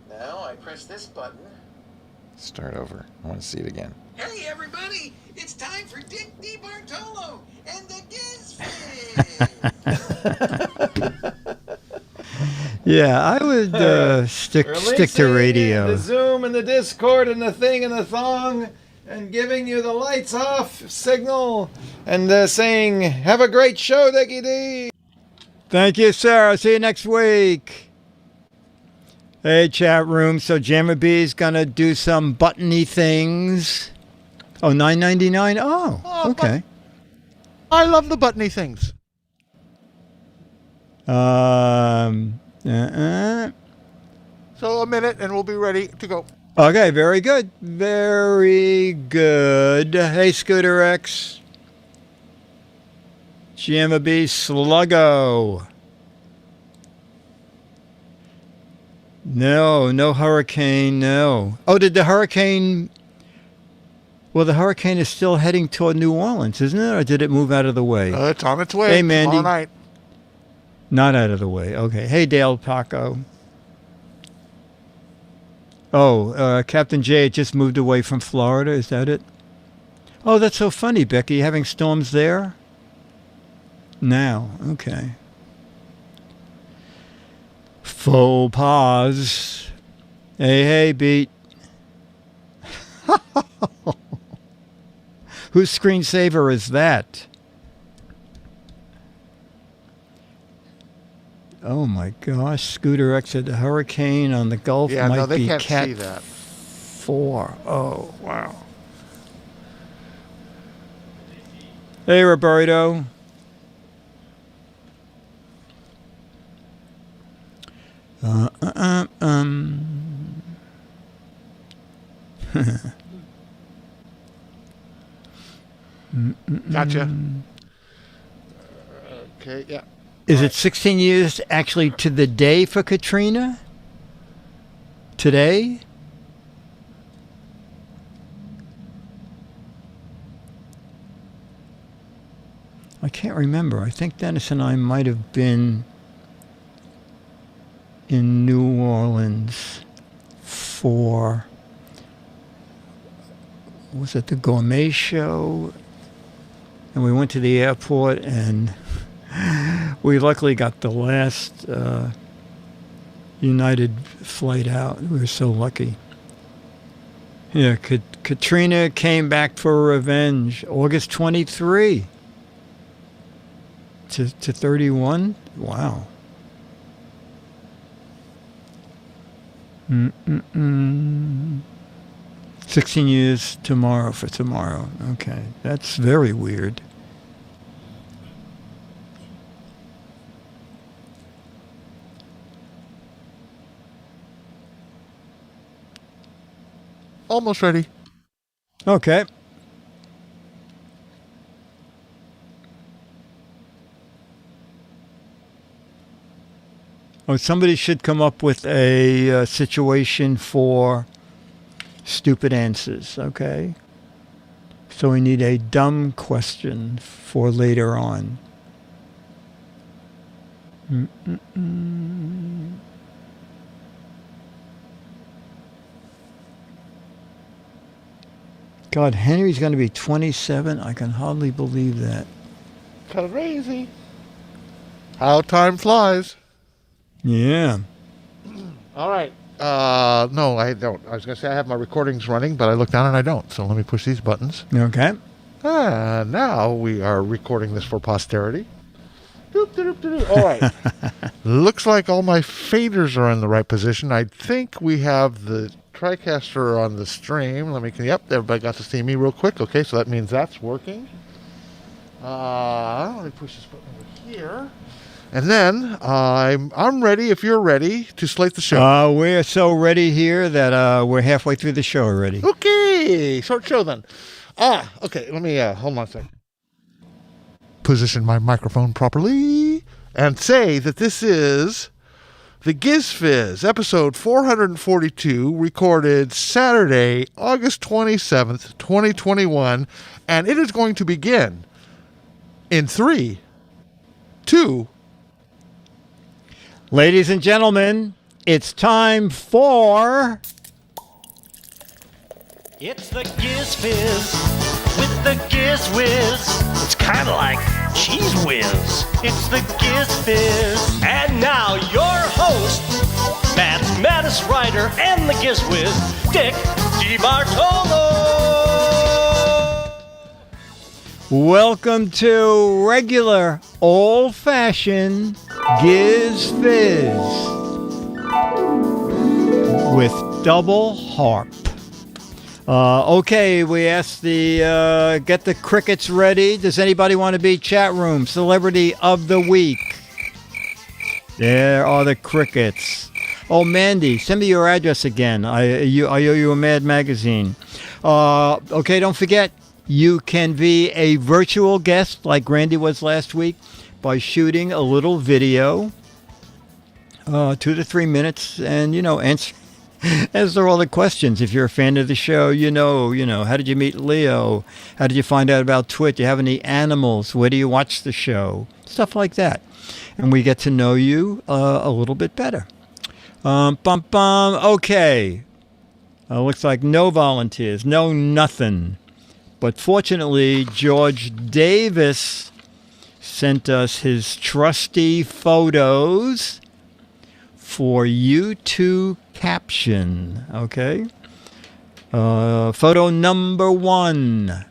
Now I press this button. Start over. I want to see it again. Hey everybody, it's time for Dick DeBartolo and the Giz Fiz. Yeah, I would stick to radio. The Zoom and the Discord and the thing and the thong and giving you the lights off signal and saying, have a great show, Dickie D. Thank you, sir. See you next week. Hey, chat room. So Jammer B's going to do some buttony things. Oh, $9.99? Oh, okay. I love the buttony things. So a minute and we'll be ready to go. Okay, very good. Very good. Hey, Scooter X. Jammer B Sluggo. No hurricane, no. Oh, did the hurricane... Well, the hurricane is still heading toward New Orleans, isn't it? Or did it move out of the way? It's on its way. Hey, Mandy. Tomorrow night. Not out of the way. Okay. Hey, Dale Paco. Oh, Captain J just moved away from Florida. Is that it? Oh, that's so funny, Becky. Having storms there? Now. Okay. Faux pas. Hey, Beat. Whose screensaver is that? Oh my gosh, Scooter X said the hurricane on the Gulf might be can't Cat see that. 4. Oh, wow. Hey, Roberto. Gotcha. Okay, yeah. Is it 16 years actually to the day for Katrina? Today? I can't remember. I think Dennis and I might have been in New Orleans for, was it the Gourmet Show? And we went to the airport and we luckily got the last United flight out. We were so lucky. Yeah, Katrina came back for revenge. August 23 to 31. Wow. 16 years tomorrow for tomorrow. Okay, that's very weird. Almost ready. Okay. Oh, somebody should come up with a situation for stupid answers, okay? So we need a dumb question for later on. God, Henry's going to be 27. I can hardly believe that. Crazy. How time flies. Yeah. All right. No, I don't. I was going to say I have my recordings running, but I look down and I don't. So let me push these buttons. Okay. Now we are recording this for posterity. All right. Looks like all my faders are in the right position. I think we have the TriCaster on the stream. Yep, everybody got to see me real quick. Okay, so that means that's working. Let me push this button over here. And then I'm ready, if you're ready, to slate the show. We're so ready here that we're halfway through the show already. Okay, short show then. Okay, let me, hold on a second. Position my microphone properly and say that this is the Giz Fiz, episode 442, recorded Saturday, August 27th, 2021, and it is going to begin in 3, 2, Ladies and gentlemen, it's time for... It's the Giz Fiz with the Giz Wiz. It's kind of like Cheese Whiz. It's the Giz Fiz. And now your host, mathematics writer and the Giz Wiz, Dick DeBartolo. Welcome to regular, old-fashioned Giz Fiz with double harp. Okay, we asked the get the crickets ready. Does anybody want to be chat room celebrity of the week? There are the crickets. Oh, Mandy, send me your address again. I owe you a Mad magazine. Okay, don't forget, you can be a virtual guest like Randy was last week by shooting a little video, 2 to 3 minutes, and answer all the questions. If you're a fan of the show, how did you meet Leo? How did you find out about Twitch? Do you have any animals? Where do you watch the show? Stuff like that. And we get to know you a little bit better. Okay. Looks like no volunteers. No nothing. But fortunately, George Davis sent us his trusty photos for you to caption. Okay. Photo number 1.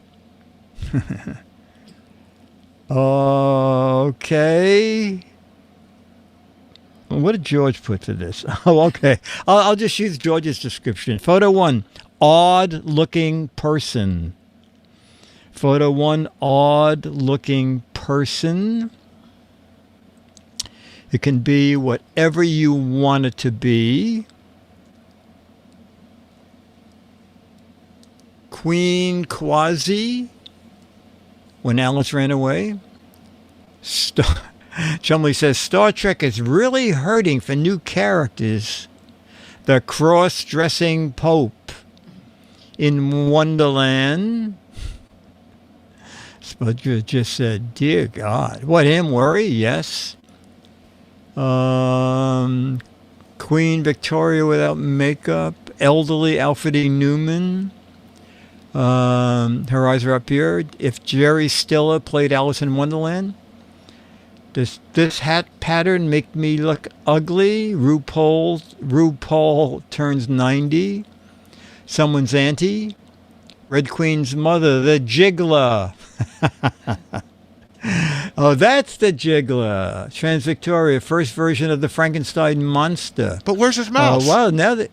Okay. What did George put to this? Oh, okay. I'll just use George's description. Photo 1, odd-looking person. Photo 1, odd-looking person. It can be whatever you want it to be. Queen Quasi, when Alice ran away. Chumley says, Star Trek is really hurting for new characters. The cross-dressing Pope in Wonderland. Spudger just said, dear God. What, him worry? Yes. Queen Victoria without makeup. Elderly Alfred E. Newman. Her eyes are up here. If Jerry Stiller played Alice in Wonderland. Does this hat pattern make me look ugly? RuPaul turns 90. Someone's auntie. Red Queen's mother, the Jiggler. Oh, that's the Jiggler. Trans Victoria, first version of the Frankenstein monster. But where's his mouse? Well, now that...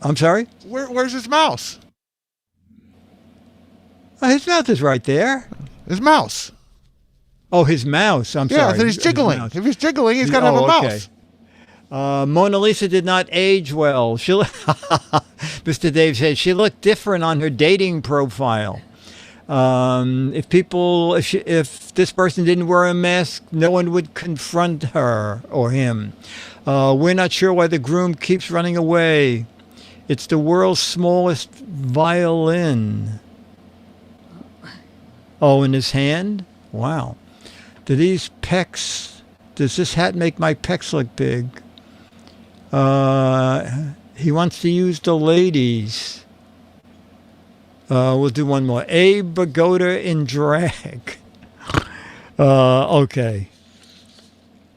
I'm sorry? Where's his mouse? His mouth is right there. His mouse. Oh, his mouse. I'm sorry. Yeah, so he's jiggling. If he's jiggling, he's got to have a mouse. Mona Lisa did not age well. Mr. Dave said she looked different on her dating profile. If this person didn't wear a mask, no one would confront her or him. We're not sure why the groom keeps running away. It's the world's smallest violin. Oh, in his hand? Wow. Does this hat make my pecs look big? He wants to use the ladies. We'll do one more. A Pagoda in drag. Okay.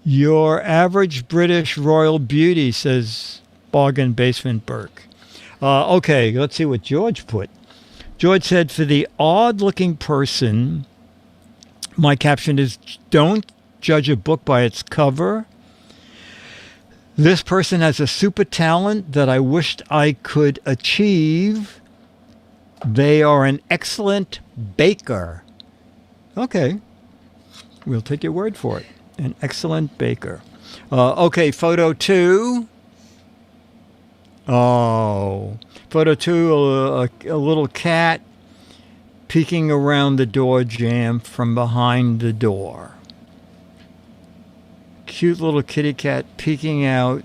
Your average British royal beauty, says Bargain Basement Burke. Okay, let's see what George put. George said, for the odd-looking person, my caption is, don't judge a book by its cover. This person has a super talent that I wished I could achieve. They are an excellent baker. Okay. We'll take your word for it. An excellent baker. Okay, photo 2. Oh. Photo 2, a little cat peeking around the door jamb from behind the door. Cute little kitty cat peeking out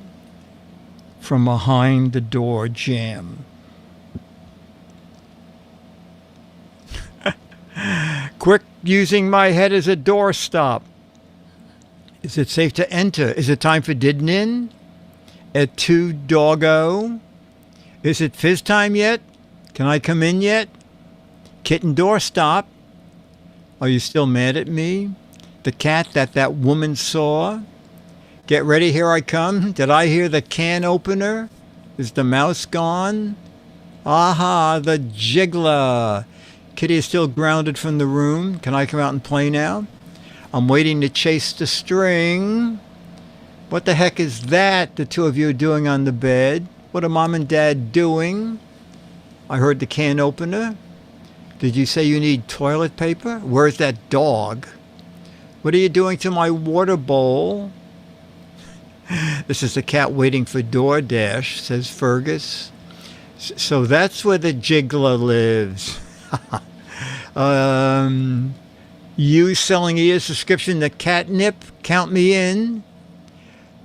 from behind the door jamb. Quick, using my head as a doorstop. Is it safe to enter? Is it time for Didnin? At 2 doggo? Is it fizz time yet? Can I come in yet? Kitten doorstop? Are you still mad at me? The cat that woman saw? Get ready, here I come. Did I hear the can opener? Is the mouse gone? Aha, the jiggler. Kitty is still grounded from the room. Can I come out and play now? I'm waiting to chase the string. What the heck is that the two of you are doing on the bed? What are Mom and Dad doing? I heard the can opener. Did you say you need toilet paper? Where's that dog? What are you doing to my water bowl? This is the cat waiting for DoorDash, says Fergus. So that's where the jiggler lives. You selling a subscription to catnip? Count me in.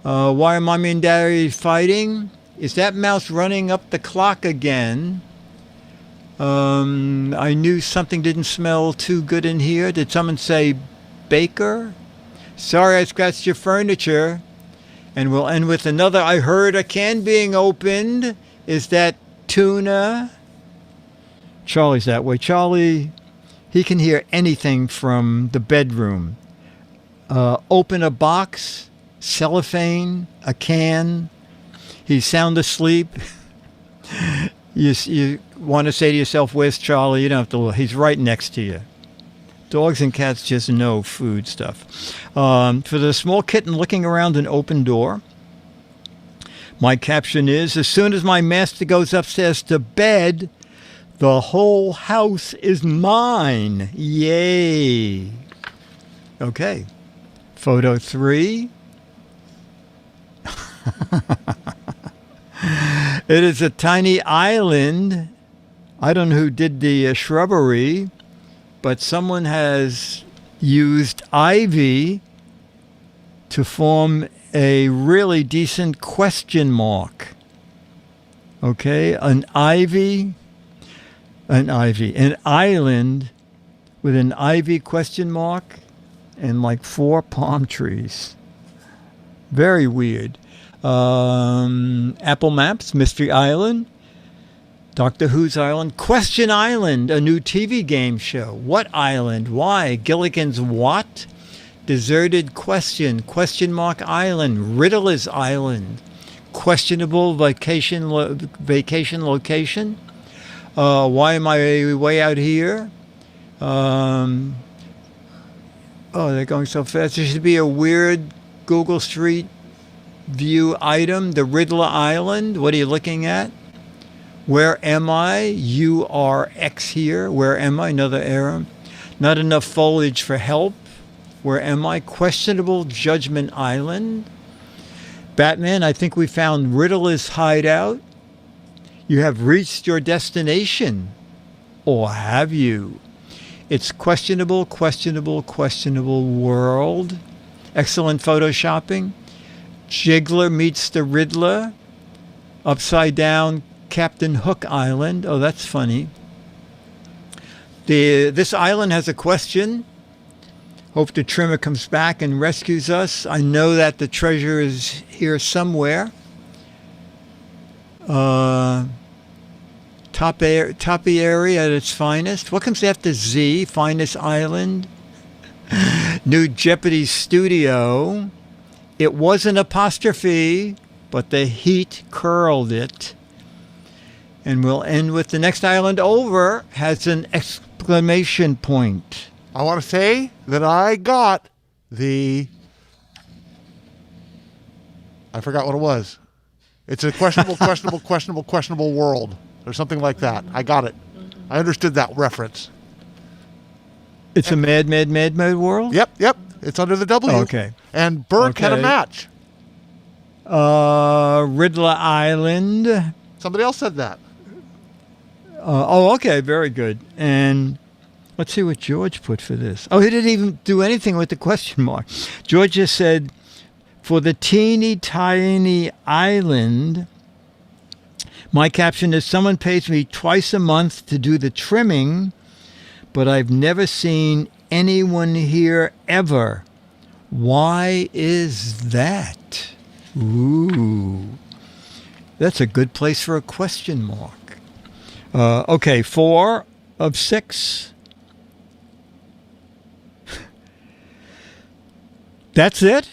Why are Mommy and Daddy fighting? Is that mouse running up the clock again? I knew something didn't smell too good in here. Did someone say baker? Sorry I scratched your furniture. And we'll end with another. I heard a can being opened. Is that tuna? Charlie's that way. Charlie, he can hear anything from the bedroom. Open a box, cellophane, a can. He's sound asleep. You want to say to yourself, where's Charlie? You don't have to look. He's right next to you. Dogs and cats just know food stuff. For the small kitten looking around an open door, my caption is, as soon as my master goes upstairs to bed, the whole house is mine. Yay. Okay. Photo 3. It is a tiny island. I don't know who did the shrubbery, but someone has used ivy to form a really decent question mark. Okay, an island with an ivy question mark and like 4 palm trees. Very weird. Apple Maps, Mystery Island, Doctor Who's Island, Question Island, a new TV game show. What island? Why? Gilligan's what? Deserted question mark island, Riddler's Island, questionable vacation location. Why am I way out here? Oh, they're going so fast. There should be a weird Google Street View item, the Riddler Island. What are you looking at? Where am I? You are X here. Where am I? Another error. Not enough foliage for help. Where am I? Questionable Judgment Island. Batman, I think we found Riddler's hideout. You have reached your destination. Or have you? It's questionable world. Excellent photoshopping. Jiggler meets the Riddler. Upside down Captain Hook Island. Oh, that's funny. This island has a question. Hope the trimmer comes back and rescues us. I know that the treasure is here somewhere. Toppy area at its finest. What comes after Z? Finest Island. New Jeopardy studio. It was an apostrophe, but the heat curled it. And we'll end with the next island over has an exclamation point. I want to say that I got I forgot what it was. It's a questionable world or something like that. I got it. I understood that reference. It's a mad world? Yep. It's under the W. Okay. And Burke had a match. Riddler Island. Somebody else said that. Okay. Very good. And let's see what George put for this. Oh, he didn't even do anything with the question mark. George just said, for the teeny tiny island, my caption is, someone pays me twice a month to do the trimming, but I've never seen anyone here ever. Why is that? Ooh. That's a good place for a question mark. Okay, 4 of 6. That's it?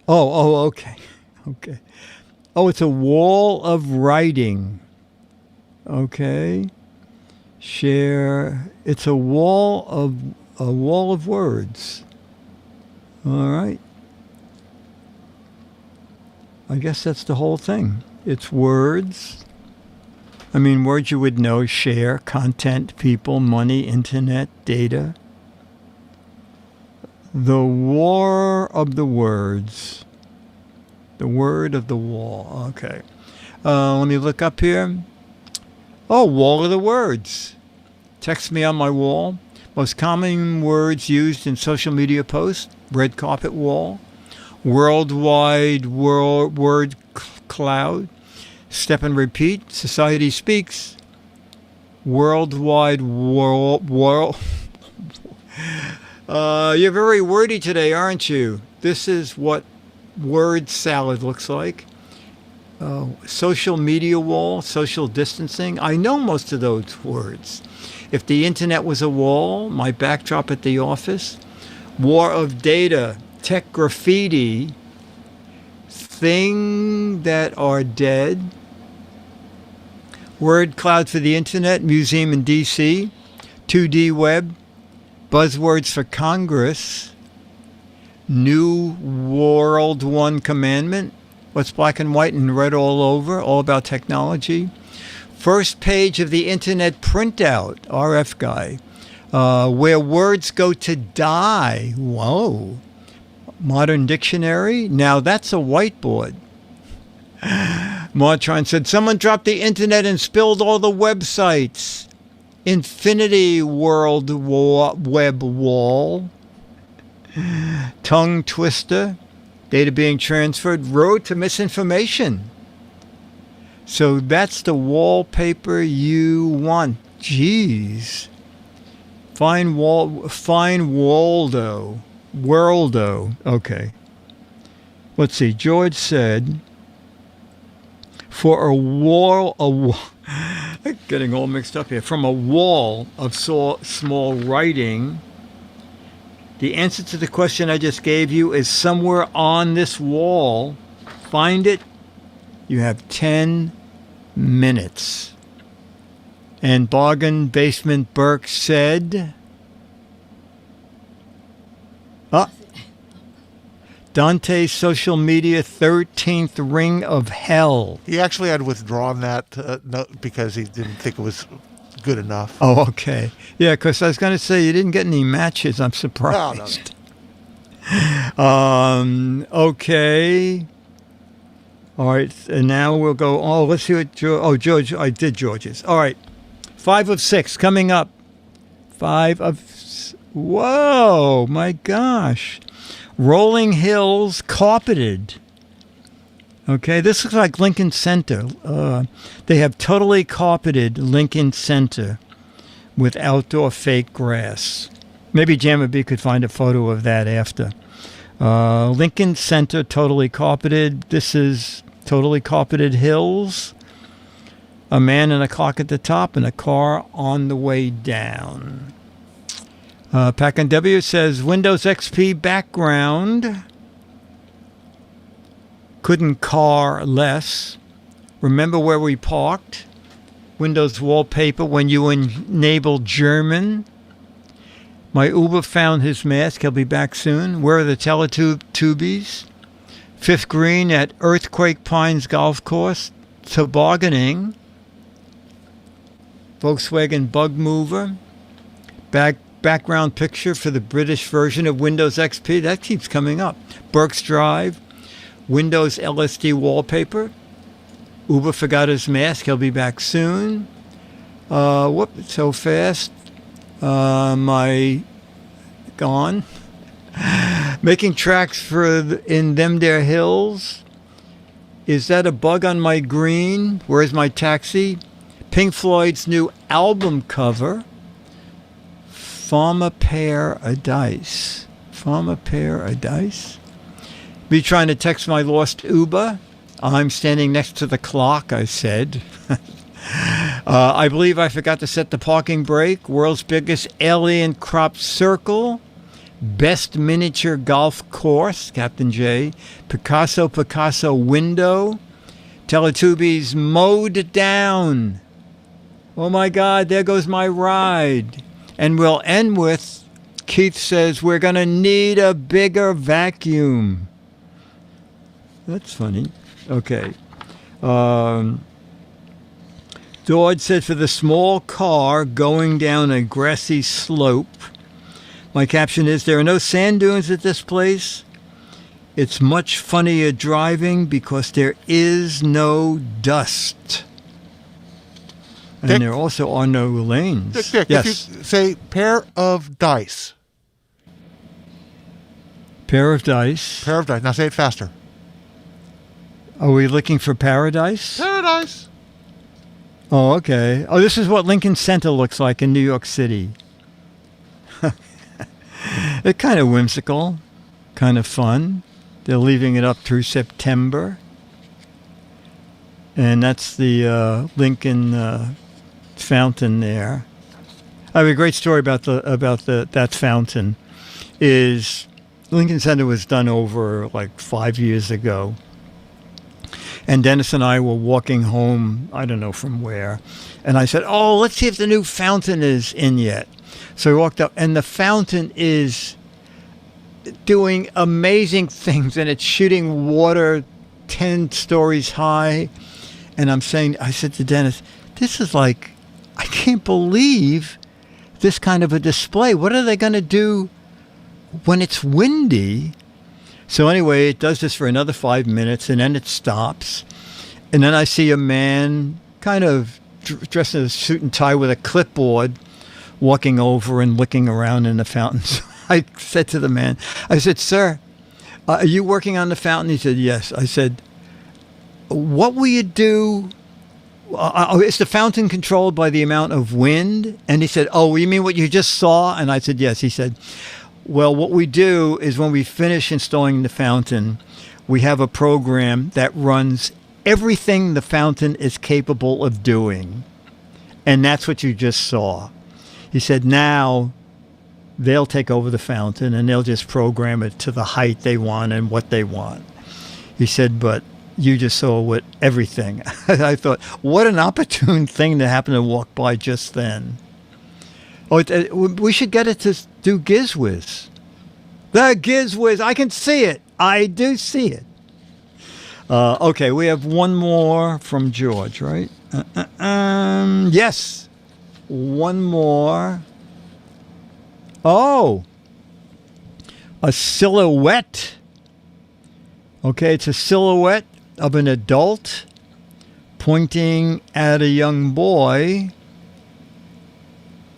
Oh, okay. Okay. Oh, it's a wall of writing. Okay. Share. It's a wall of words. All right. I guess that's the whole thing. It's words. I mean, words you would know: share, content, people, money, internet, data. The war of the words. The word of the wall. Okay. Let me look up here. Oh, wall of the words. Text me on my wall. Most common words used in social media posts. Red carpet wall. Worldwide word cloud. Step and repeat. Society speaks. Worldwide world. You're very wordy today, aren't you? This is what word salad looks like. Social media wall, social distancing. I know most of those words. If the internet was a wall, my backdrop at the office. War of data, tech graffiti, thing that are dead. Word cloud for the internet, museum in DC. 2D web. Buzzwords for Congress. New World One Commandment. What's black and white and red all over, all about technology. First page of the internet printout, RF guy. Where words go to die. Whoa. Modern dictionary. Now that's a whiteboard. Martron said, someone dropped the internet and spilled all the websites. Infinity World Web Wall. Tongue twister. Data being transferred. Road to misinformation. So that's the wallpaper you want. Jeez. Find Waldo. Worldo. Okay. Let's see. George said, for a wall, getting all mixed up here. From a wall of small writing, the answer to the question I just gave you is somewhere on this wall. Find it. You have 10 minutes. And Bargain Basement Burke said, Dante's social media 13th ring of hell. He actually had withdrawn that because he didn't think it was good enough. Oh, okay. Yeah, because I was going to say you didn't get any matches. I'm surprised. No. Okay. All right. And now we'll go. Oh, let's see what George. I did George's. All right. 5 of 6 coming up. 5 of. Whoa, my gosh. Rolling hills carpeted. Okay, this looks like Lincoln Center. They have totally carpeted Lincoln Center with outdoor fake grass. Maybe Jammer B could find a photo of that after. Lincoln Center totally carpeted. This is totally carpeted hills. A man and a clock at the top and a car on the way down. Pack and W says Windows XP background. Couldn't car less. Remember where we parked? Windows wallpaper when you enabled German. My Uber found his mask. He'll be back soon. Where are the Teletubbies? Fifth green at Earthquake Pines Golf Course. Tobogganing. Volkswagen Bug Mover. Background picture for the British version of Windows XP. That keeps coming up. Burke's Drive. Windows LSD wallpaper. Uber forgot his mask. He'll be back soon. Whoop, so fast. My gone. Making tracks for in them there hills. Is that a bug on my green? Where's my taxi? Pink Floyd's new album cover. Pharmaparadise. Pharmaparadise? Be trying to text my lost Uber? I'm standing next to the clock, I said. I believe I forgot to set the parking brake. World's biggest alien crop circle. Best miniature golf course, Captain J. Picasso window. Teletubbies mowed down. Oh my God, there goes my ride. And we'll end with, Keith says, we're going to need a bigger vacuum. That's funny. Okay. George said, for the small car going down a grassy slope. My caption is, there are no sand dunes at this place. It's much funnier driving because there is no dust. And Dick, there also are no lanes. Dick, yes. if you say pair of dice. Pair of dice. Pair of dice. Now say it faster. Are we looking for paradise? Paradise. Oh, okay. Oh, this is what Lincoln Center looks like in New York City. It's kind of whimsical, kind of fun. They're leaving it up through September. And that's the Lincoln fountain there. I have a great story about that fountain. Is Lincoln Center was done over like 5 years ago. And Dennis and I were walking home, I don't know from where. And I said, oh, let's see if the new fountain is in yet. So we walked up, and the fountain is doing amazing things, and it's shooting water 10 stories high. And I said to Dennis, this is like, I can't believe this kind of a display. What are they going to do when it's windy? So anyway, it does this for another 5 minutes, and then it stops. And then I see a man kind of dressed in a suit and tie with a clipboard walking over and looking around in the fountain. So I said to the man, I said, sir, are you working on the fountain? He said, yes. I said, what will you do? Is the fountain controlled by the amount of wind? And he said, oh, you mean what you just saw? And I said, yes. He said, well, what we do is when we finish installing the fountain, we have a program that runs everything the fountain is capable of doing. And that's what you just saw. He said, now they'll take over the fountain and they'll just program it to the height they want and what they want. He said, but you just saw what everything. I thought, what an opportune thing to happen to walk by just then. Oh, we should get it to do GizWiz. The GizWiz. I can see it. I do see it. Okay, we have one more from George, right? Yes. One more. Oh. A silhouette. Okay, it's a silhouette of an adult pointing at a young boy.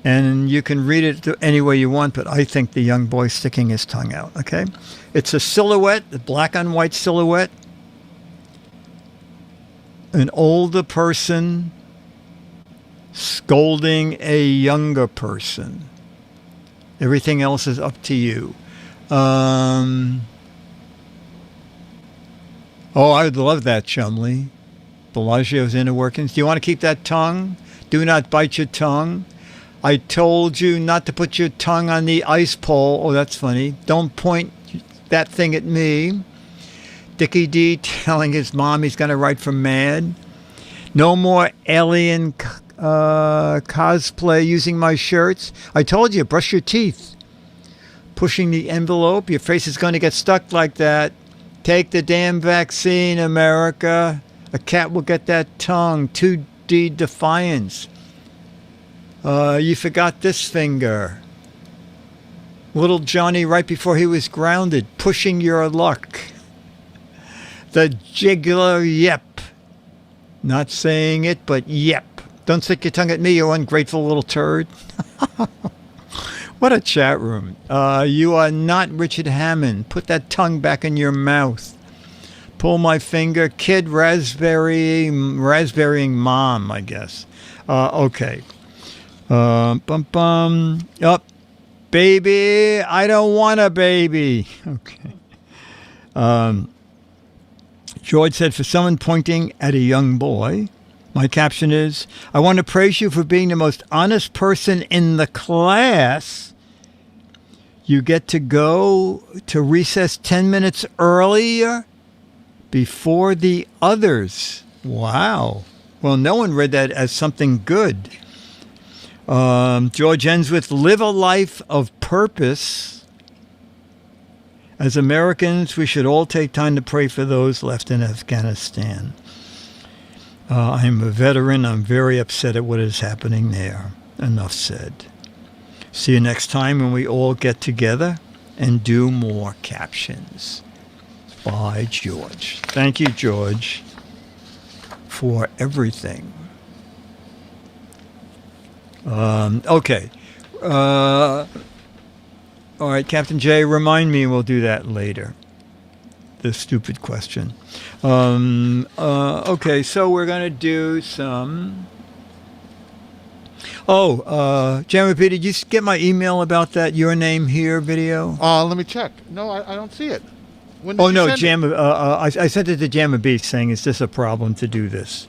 And you can read it any way you want, but I think the young boy's sticking his tongue out, okay? It's a silhouette, a black on white silhouette. An older person scolding a younger person. Everything else is up to you. Oh, I'd love that, Chumley. Bellagio's inner workings. Do you want to keep that tongue? Do not bite your tongue. I told you not to put your tongue on the ice pole. Oh, that's funny. Don't point that thing at me. Dickie D telling his mom he's going to write for Mad. No more alien cosplay using my shirts. I told you, brush your teeth. Pushing the envelope. Your face is going to get stuck like that. Take the damn vaccine, America. A cat will get that tongue. 2D defiance. You forgot this finger. Little Johnny right before he was grounded. Pushing your luck. The jiggler yep. Not saying it, but yep. Don't stick your tongue at me, you ungrateful little turd. What a chat room. You are not Richard Hammond. Put that tongue back in your mouth. Pull my finger. Kid raspberrying mom, I guess. Okay. Up. Baby, I don't want a baby. Okay. George said, for someone pointing at a young boy, my caption is, I want to praise you for being the most honest person in the class. You get to go to recess 10 minutes earlier before the others. Wow. Well, no one read that as something good. George ends with, live a life of purpose. As Americans, we should all take time to pray for those left in Afghanistan. I'm a veteran. I'm very upset at what is happening there. Enough said. See you next time when we all get together and do more captions. By George. Thank you, George, for everything. Okay. All right, Captain J, remind me, and we'll do that later. The stupid question. Okay, so we're going to do some... Jamie P, did you get my email about that Your Name Here video? Let me check. No, I don't see it. When did you send it? I sent it to Jamma B saying, is this a problem to do this?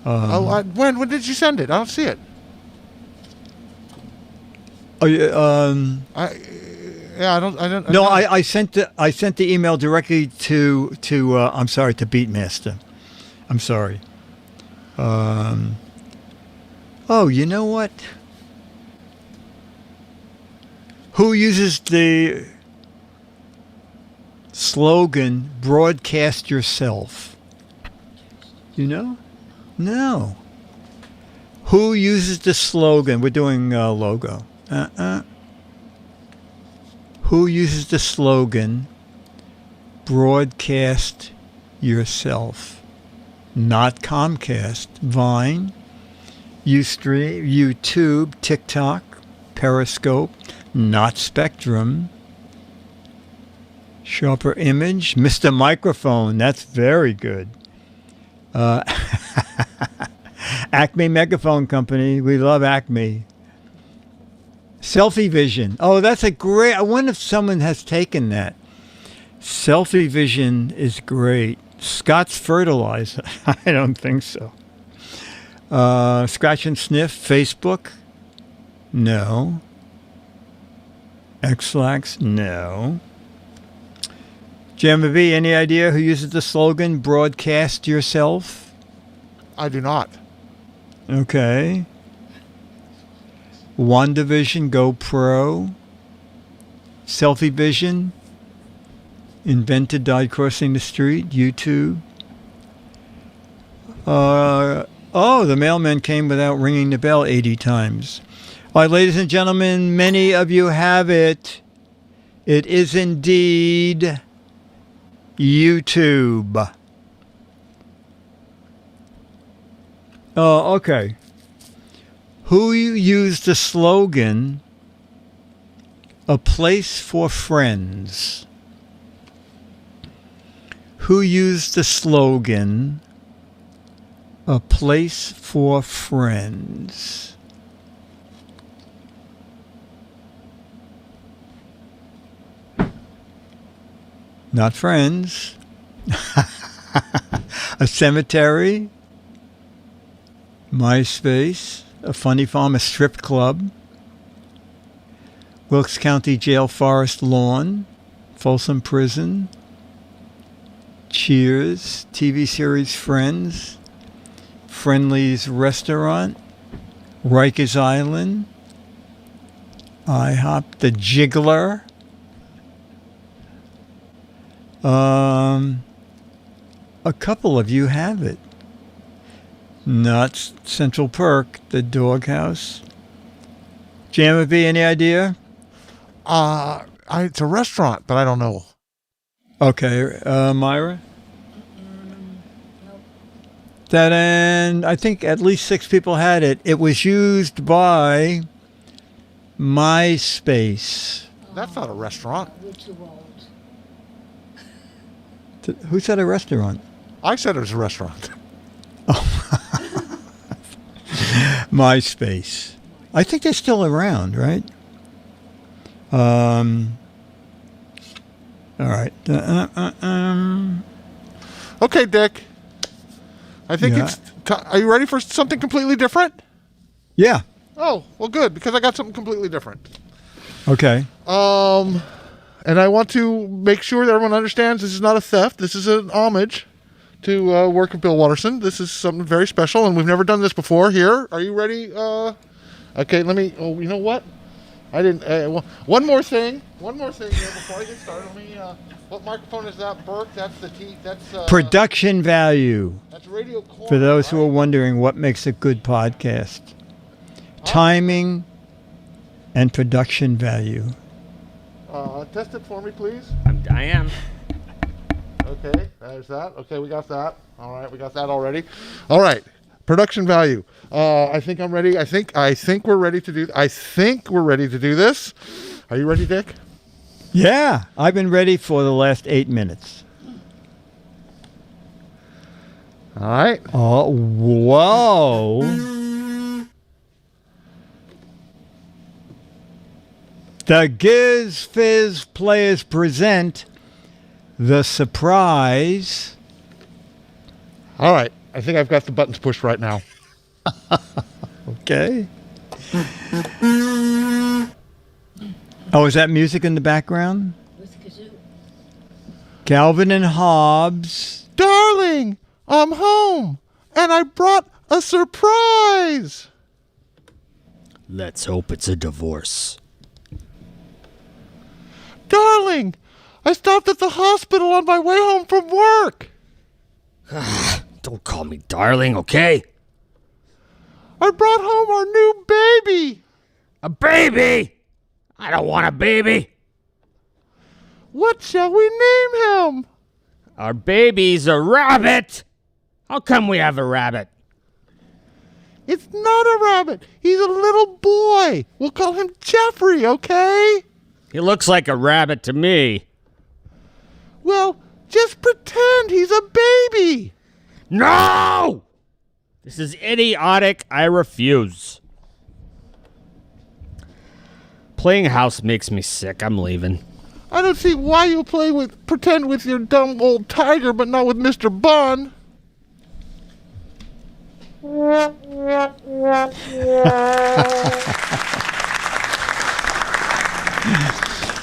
When did you send it? I don't see it. I don't. No, I sent the email directly to Beatmaster. I'm sorry. You know what? Who uses the slogan "Broadcast Yourself"? You know? No. Who uses the slogan? We're doing logo. Who uses the slogan "Broadcast Yourself"? Not Comcast, Vine, Ustream, YouTube, TikTok, Periscope, not Spectrum, Sharper Image, Mr. Microphone. That's very good. Acme Megaphone Company. We love Acme. Selfie Vision. Oh, that's a great... I wonder if someone has taken that. Selfie Vision is great. Scott's Fertilizer. I don't think so. Scratch and Sniff. Facebook. No. Xlax. No. Jamma B, any idea who uses the slogan "Broadcast Yourself"? I do not. Okay. WandaVision, GoPro, Selfie Vision, Invented Died Crossing the Street, YouTube. The mailman came without ringing the bell 80 times. All right, ladies and gentlemen, many of you have it. It is indeed YouTube. Okay. Who used the slogan, "A place for friends"? Who used the slogan, "A place for friends"? Not friends. A cemetery. MySpace. A funny farm, a strip club, Wilkes County Jail Forest Lawn, Folsom Prison, Cheers, TV series Friends, Friendly's Restaurant, Rikers Island, IHOP, The Jiggler, a couple of you have it. Not Central Perk, the Doghouse. Jamma B, any idea? It's a restaurant, but I don't know. Okay, Myra? That end, I think at least 6 people had it. It was used by MySpace. That's not a restaurant. Who said a restaurant? I said it was a restaurant. MySpace. I think they're still around, right? All right. Okay, Dick. I think Yeah. it's. Are you ready for something completely different? Yeah. Oh, well, good, because I got something completely different. Okay. And I want to make sure that everyone understands this is not a theft. This is an homage to work of Bill Watterson. This is something very special, and we've never done this before. Here, are you ready? Okay, let me. Oh, you know what? I didn't. One more thing. One more thing here before I get started. Let me. What microphone is that, Burke? That's the T. That's Production value. That's radio. Corner, For those who are right? wondering what makes a good podcast, timing and production value. Test it for me, please. I am. Okay, there's that. Okay, we got that. All right, we got that already. All right, production value. I think I'm ready. I think we're ready to do. I think we're ready to do this. Are you ready, Dick? Yeah, I've been ready for the last 8 minutes. All right. Oh, whoa. The Giz Fiz players present the surprise. All right. I think I've got the buttons pushed right now. Okay. Oh, is that music in the background? Calvin and Hobbes. Darling, I'm home, and I brought a surprise. Let's hope it's a divorce. Darling, I stopped at the hospital on my way home from work. Don't call me darling, okay? I brought home our new baby. A baby! I don't want a baby. What shall we name him? Our baby's a rabbit. How come we have a rabbit? It's not a rabbit. He's a little boy. We'll call him Jeffrey, okay? He looks like a rabbit to me. Well, just pretend he's a baby. No! This is idiotic. I refuse. Playing house makes me sick. I'm leaving. I don't see why you pretend with your dumb old tiger, but not with Mr. Bun.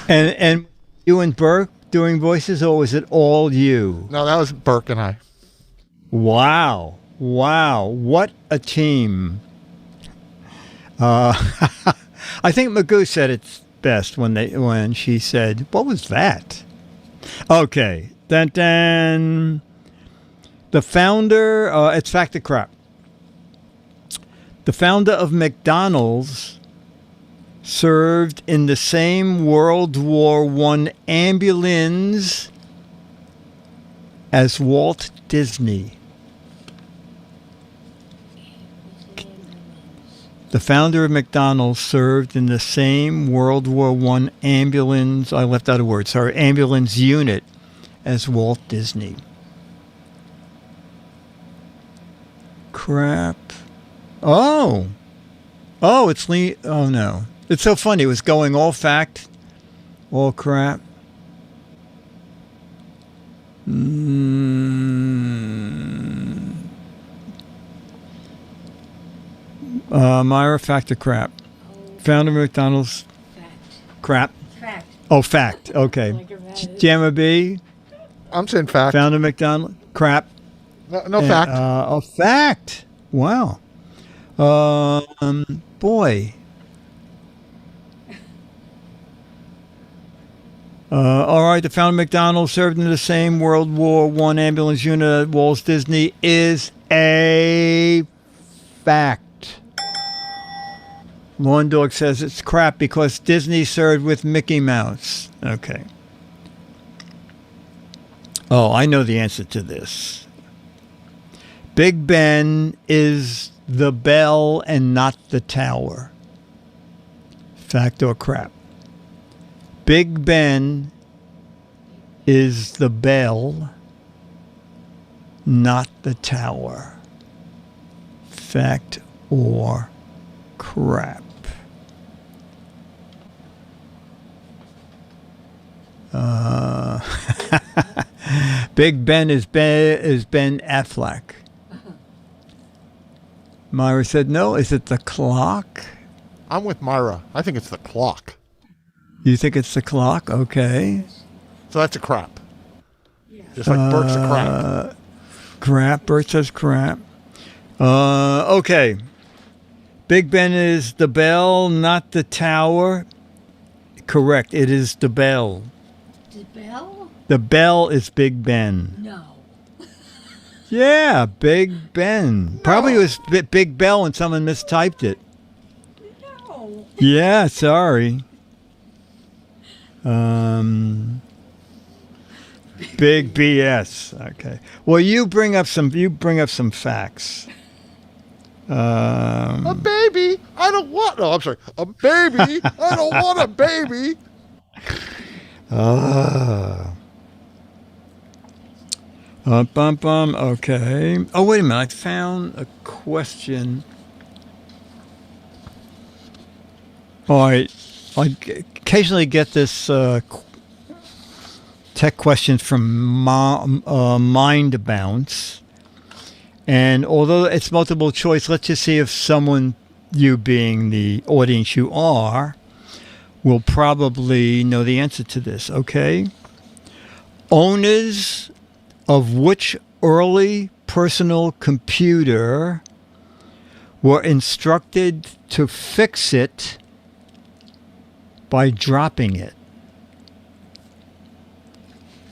And you and Burke doing voices, or was it all you? No, that was Burke and I. Wow. Wow. What a team. I think Magoo said it best when she said, what was that? Okay. Then the founder, it's Fact or Crap. The founder of McDonald's served in the same World War I ambulance as Walt Disney. The founder of McDonald's served in the same World War I ambulance, I left out a word, sorry, ambulance unit as Walt Disney. Crap. Oh, it's Lee. Oh, no. It's so funny. It was going all fact, all crap. Myra, fact or crap? Founder of McDonald's. Fact. Crap. Fact. Oh, fact. Okay. Like a rabbit. Jamma B. I'm saying fact. Founder of McDonald's. Crap. No fact. Fact. Wow. Boy. All right. The founder of McDonald's served in the same World War I ambulance unit at Walt Disney is a fact. Lawn Dog says it's crap because Disney served with Mickey Mouse. Okay. Oh, I know the answer to this. Big Ben is the bell and not the tower. Fact or crap? Big Ben is the bell, not the tower. Fact or crap? Big Ben is Ben Affleck. Myra said no. Is it the clock? I'm with Myra. I think it's the clock. You think it's the clock? Okay. So that's a crap. Just like Bert's a crap. Crap. Bert says crap. Okay. Big Ben is the bell, not the tower. Correct. It is the bell. The bell? The bell is Big Ben. No. Yeah, Big Ben. Probably it was Big Bell and someone mistyped it. No. Yeah, sorry. Big BS. Okay. Well, you bring up some facts. A baby? I don't want. No, I'm sorry. A baby? I don't want a baby. Okay. Oh, wait a minute. I found a question. All right. I occasionally get this tech questions from Mind Bounce. And although it's multiple choice, let's just see if someone, you being the audience you are, will probably know the answer to this, okay? Owners of which early personal computer were instructed to fix it by dropping it?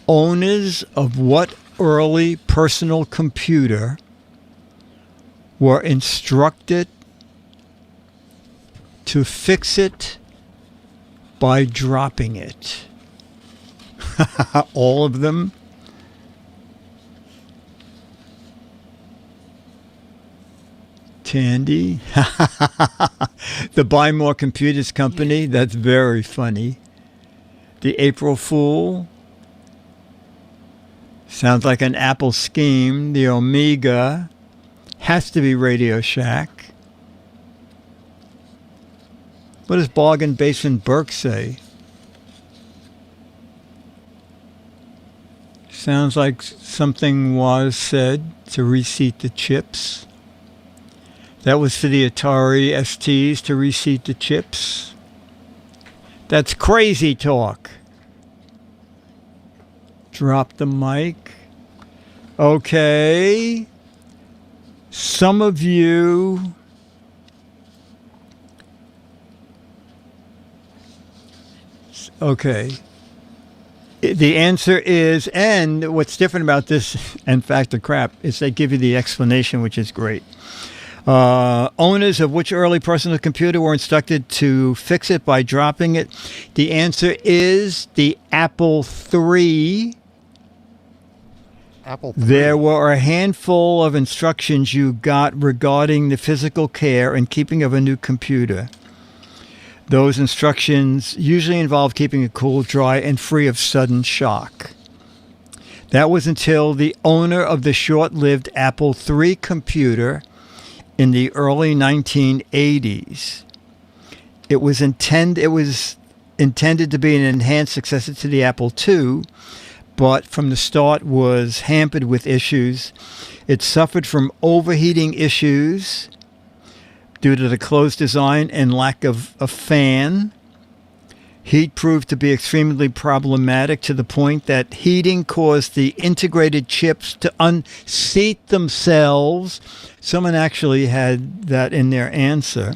Owners of what early personal computer were instructed to fix it by dropping it? All of them? Tandy? The Buy More Computers Company? That's very funny. The April Fool? Sounds like an Apple scheme. The Omega? Has to be Radio Shack. What does Bargain Basement Burke say? Sounds like something was said to reseat the chips. That was for the Atari STs to reseat the chips. That's crazy talk. Drop the mic. Okay. Some of you okay. The answer is, and what's different about this, in fact, the crap, is they give you the explanation, which is great. Owners of which early personal computer were instructed to fix it by dropping it? The answer is the Apple III. Apple III. There were a handful of instructions you got regarding the physical care and keeping of a new computer. Those instructions usually involve keeping it cool, dry, and free of sudden shock. That was until the owner of the short-lived Apple III computer in the early 1980s. It was intended to be an enhanced successor to the Apple II, but from the start was hampered with issues. It suffered from overheating issues due to the closed design and lack of a fan. Heat proved to be extremely problematic to the point that heating caused the integrated chips to unseat themselves. Someone actually had that in their answer.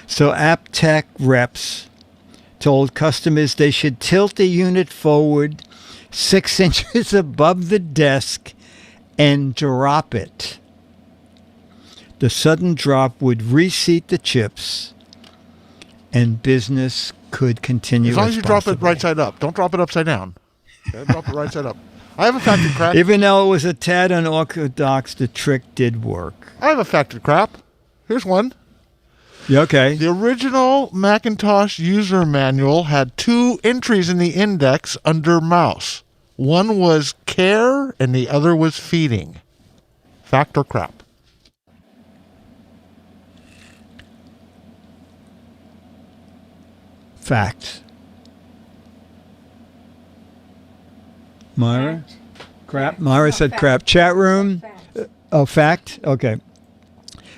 So AppTech reps told customers they should tilt the unit forward 6 inches above the desk and drop it. The sudden drop would reseat the chips and business could continue. As long as you drop it right side up. Don't drop it upside down. Okay, drop it right side up. I have a factory crap. Even though it was a tad unorthodox, the trick did work. I have a factory crap. Here's one. Yeah, okay. The original Macintosh user manual had 2 entries in the index under mouse. One was care and the other was feeding. Fact or crap? Fact. Myra? Fact. Crap. Myra said Fact. crap. Chat room? Fact. Oh, fact? Okay.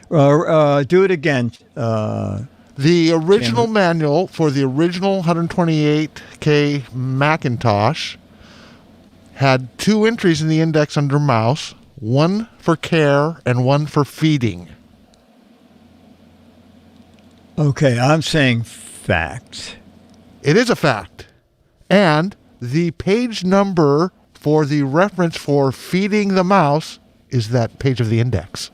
Do it again. The original manual for the original 128K Macintosh had 2 entries in the index under mouse, one for care and one for feeding. Okay, I'm saying fact. It is a fact. And the page number for the reference for feeding the mouse is that page of the index.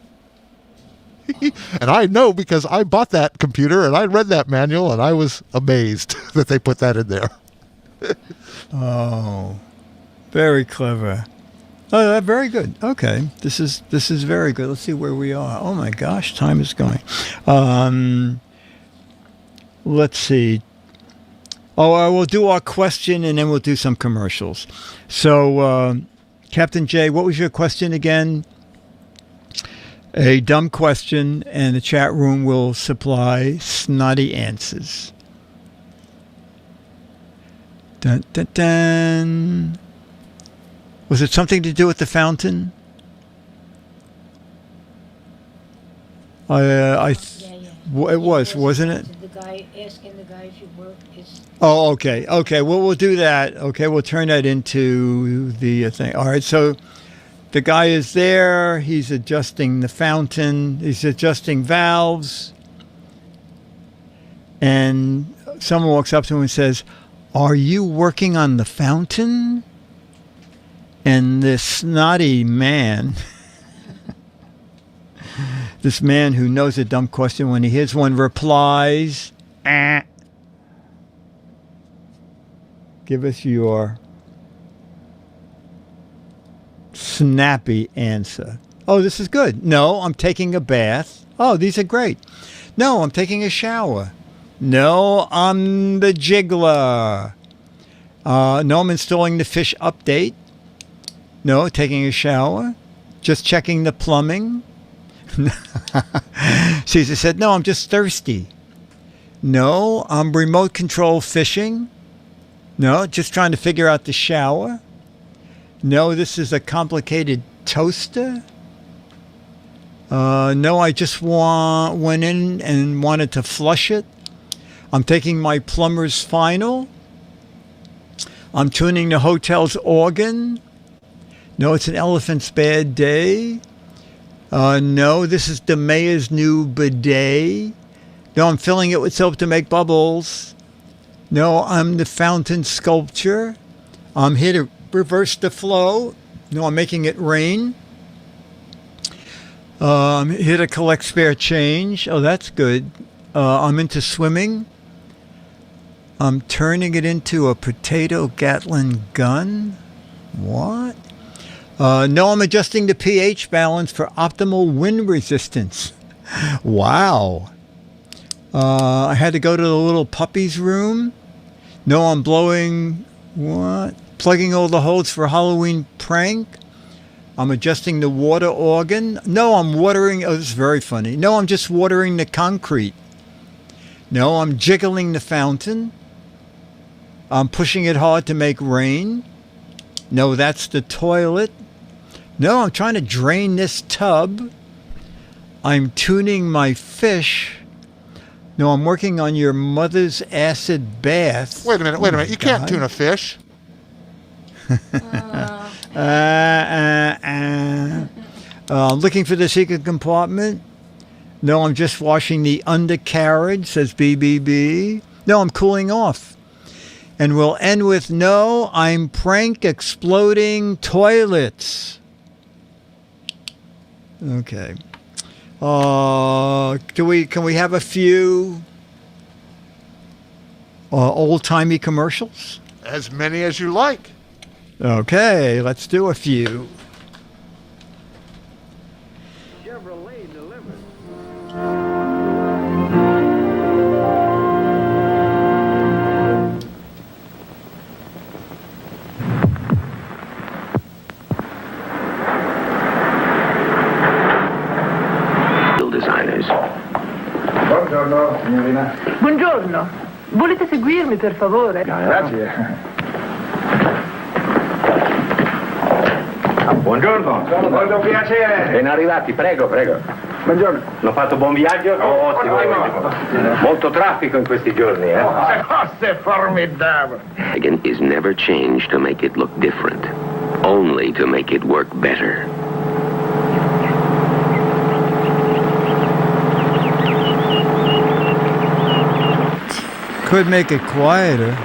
And I know because I bought that computer and I read that manual and I was amazed that they put that in there. Oh, very clever. Oh, very good. Okay, this is very good. Let's see where we are. Oh my gosh, time is going. Let's see. Oh, we'll do our question and then we'll do some commercials. So, Captain J, what was your question again? A dumb question, and the chat room will supply snotty answers. Dun, dun, dun. Was it something to do with the fountain? It was, wasn't it? The guy asking the guy if you work is. Oh, okay. Okay, well, we'll do that. Okay, we'll turn that into the thing. All right, so the guy is there. He's adjusting the fountain. He's adjusting valves. And someone walks up to him and says, "Are you working on the fountain?" And this snotty man, this man who knows a dumb question when he hears one, replies, Give us your snappy answer. Oh, this is good. No, I'm taking a bath. Oh, these are great. No, I'm taking a shower. No, I'm the jiggler. No, I'm installing the fish update. No, taking a shower. Just checking the plumbing. Caesar said, no, I'm just thirsty. No, I'm remote control fishing. No, just trying to figure out the shower. No, this is a complicated toaster. No, I just went in and wanted to flush it. I'm taking my plumber's final. I'm tuning the hotel's organ. No, it's an elephant's bad day. No, this is the mayor's new bidet. No, I'm filling it with soap to make bubbles. No, I'm the fountain sculpture. I'm here to reverse the flow. No, I'm making it rain. I'm here to collect spare change. Oh, that's good. I'm into swimming. I'm turning it into a potato Gatling gun. What? No, I'm adjusting the pH balance for optimal wind resistance. Wow. I had to go to the little puppy's room. No, I'm plugging all the holes for Halloween prank. I'm adjusting the water organ. No, I'm watering. Oh, this is very funny. No, I'm just watering the concrete. No, I'm jiggling the fountain. I'm pushing it hard to make rain. No, that's the toilet. No, I'm trying to drain this tub. I'm tuning my fish. No, I'm working on your mother's acid bath. Wait a minute. You can't tune a fish. I'm looking for the secret compartment. No, I'm just washing the undercarriage, says BBB. No, I'm cooling off. And we'll end with, no, I'm prank exploding toilets. Okay. Can we have a few old-timey commercials? As many as you like. Okay, let's do a few. Chevrolet delivered. Designers. Buongiorno, signorina. Buongiorno, volete seguirmi per favore? Grazie. Buongiorno. Molto piacere. Ben arrivati, prego, prego. Buongiorno. Hanno fatto buon viaggio? Ottimo. Molto traffico in questi giorni, eh? Cose formidabili. Again is never changed to make it look different, only to make it work better. Could make it quieter.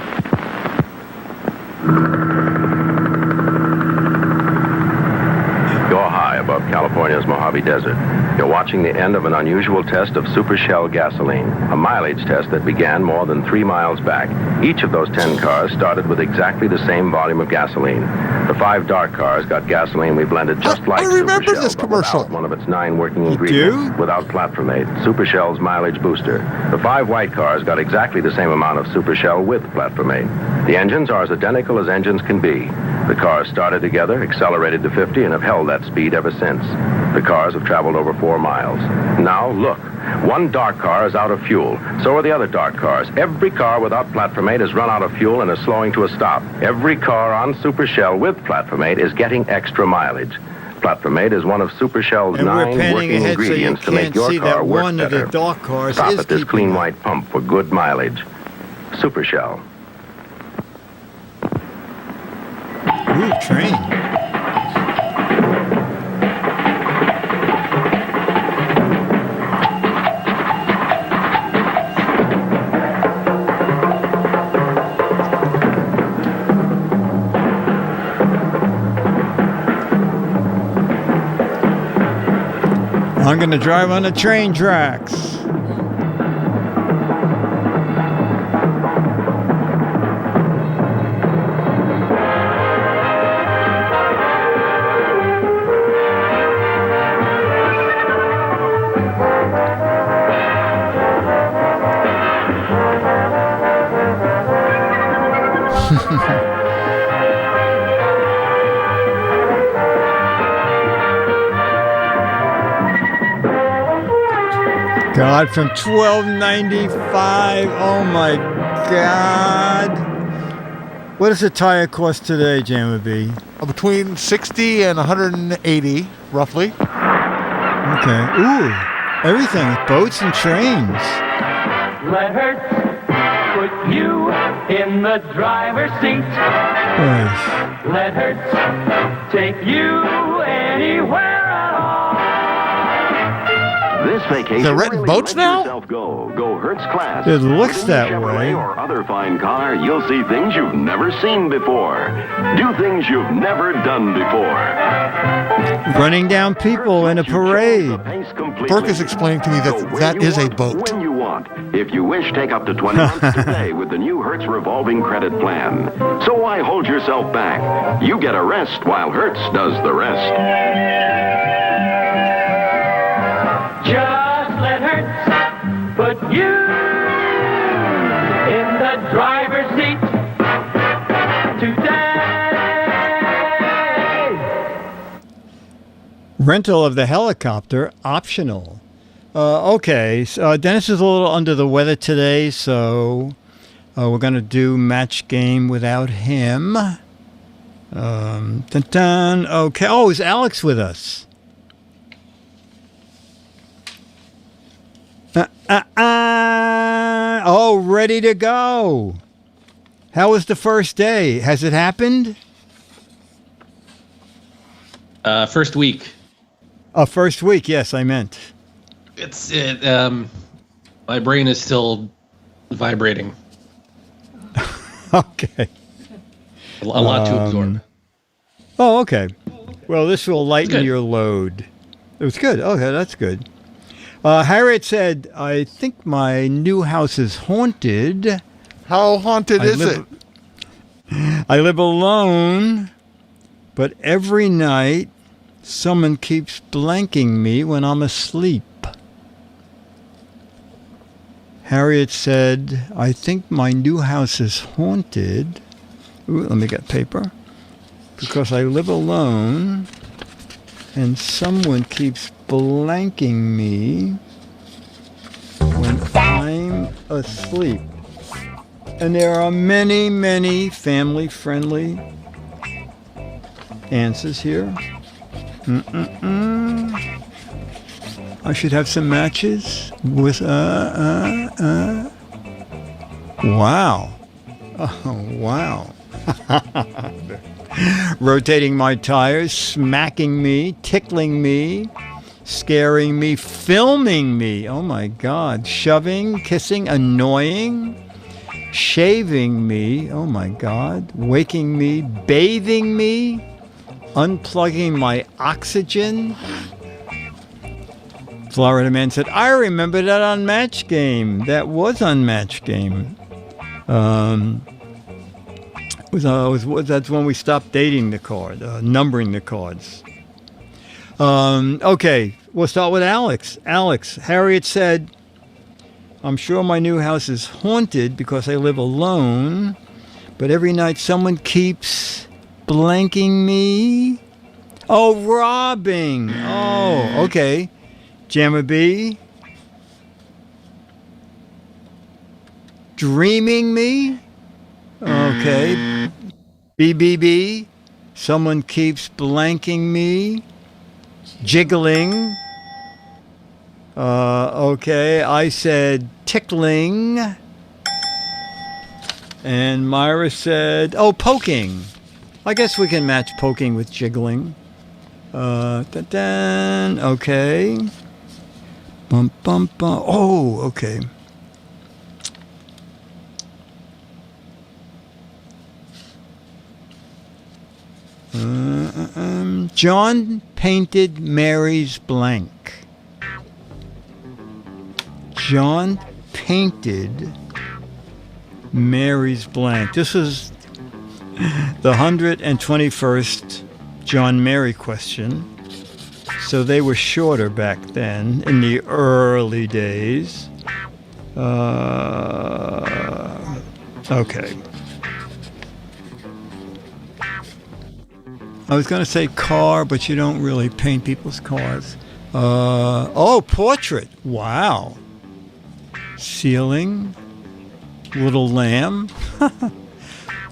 You're high above California's Mojave Desert. You're watching the end of an unusual test of Supershell gasoline, a mileage test that began more than 3 miles back. Each of those 10 cars started with exactly the same volume of gasoline. The 5 dark cars got gasoline we blended just like I remember Supershell, this but commercial. without one of its 9 working You ingredients, do? without platformate, Supershell's mileage booster. The 5 white cars got exactly the same amount of Supershell with platformate. The engines are as identical as engines can be. The cars started together, accelerated to 50, and have held that speed ever since. The cars have traveled over 4 miles. Now, look. One dark car is out of fuel. So are the other dark cars. Every car without platformate has run out of fuel and is slowing to a stop. Every car on Supershell with platformate is getting extra mileage. Platformate is one of Supershell's And we're 9 panning working ahead so you ingredients to make can't your see car that work one of better. the dark cars Stop is at this keeping clean up. white pump for good mileage. Supershell. Ooh, train. I'm going to drive on the train tracks. God, from 1295. Oh my God. What does a tire cost today, Jammer B? Between 60 and 180, roughly. Okay. Ooh, everything. Boats and trains. Let her put you in the driver's seat. Right. Let her take you anywhere at all. This vacation. They're renting boats lets now? yourself Go Hertz class. It looks With a new that Chevrolet way. Or other fine car, you'll see things you've never seen before. Do things you've never done before. Running down people in a parade. Burke is explaining to me that that is a boat. When you want. If you wish, take up to 20 months today with the new Hertz revolving credit plan. So why hold yourself back? You get a rest while Hertz does the rest. Just let her put you in the driver's seat today. Rental of the helicopter optional. Okay, so Dennis is a little under the weather today, so we're going to do match game without him. Dun, dun. Okay. Oh, is Alex with us? Oh, ready to go. How was the first day? Has it happened? First week. First week, yes, I meant. My brain is still vibrating. Okay. A lot to absorb. Oh, okay. Well, this will lighten good. your load. It was good. Okay, that's good. Harriet said, I think my new house is haunted. How haunted is it? I live alone, but every night someone keeps blanking me when I'm asleep. Harriet said, I think my new house is haunted. Ooh, let me get paper. Because I live alone and someone keeps blanking me when I'm asleep. And there are many, many family-friendly answers here. I should have some matches with Wow. Oh, wow. Rotating my tires, smacking me, tickling me, scaring me, filming me. Oh my God. Shoving, kissing, annoying, shaving me. Oh my God. Waking me, bathing me, unplugging my oxygen. Florida man said, I remember that on Match Game. That was on Match Game. That's when we stopped dating the card, numbering the cards. Okay, we'll start with Alex. Alex, Harriet said, I'm sure my new house is haunted because I live alone, but every night someone keeps blanking me. Oh, robbing. Oh, okay. Jammer B. Dreaming me. Okay. BBB. Someone keeps blanking me. Jiggling. Okay. I said tickling. And Myra said, oh, poking. I guess we can match poking with jiggling. Okay. Bum, bum, bum. Oh, okay. John painted Mary's blank. John painted Mary's blank. This is the 121st John Mary question. So they were shorter back then, in the early days. Okay. I was going to say car, but you don't really paint people's cars. Oh, portrait. Wow. Ceiling. Little lamb.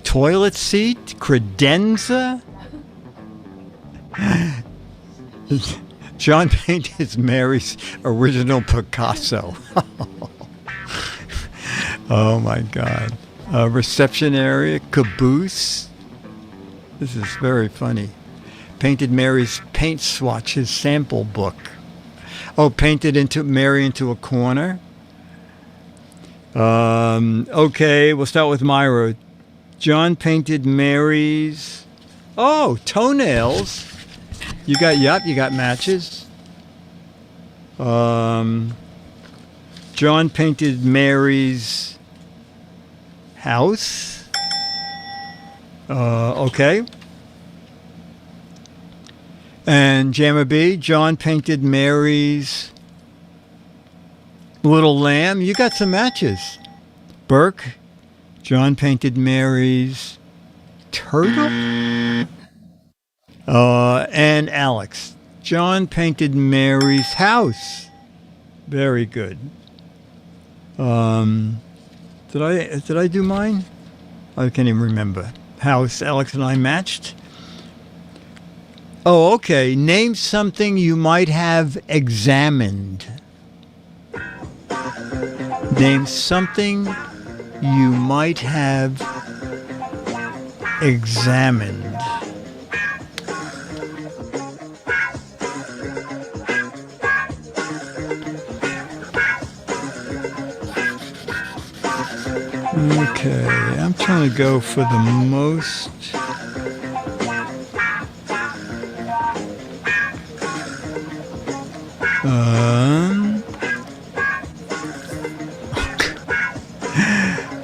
Toilet seat. Credenza. John painted Mary's original Picasso. Oh my God. Reception area, caboose. This is very funny. Painted Mary's paint swatch, his sample book. Oh, painted Mary into a corner. Okay, we'll start with Myra. John painted Mary's, toenails. You got matches. John painted Mary's house. Okay. And Jammer B, John painted Mary's little lamb. You got some matches. Burke, John painted Mary's turtle. And Alex, John painted Mary's house. Very good. Did I do mine? I can't even remember. House, Alex and I matched. Oh, okay. Name something you might have examined. Name something you might have examined. Okay, I'm trying to go for the most.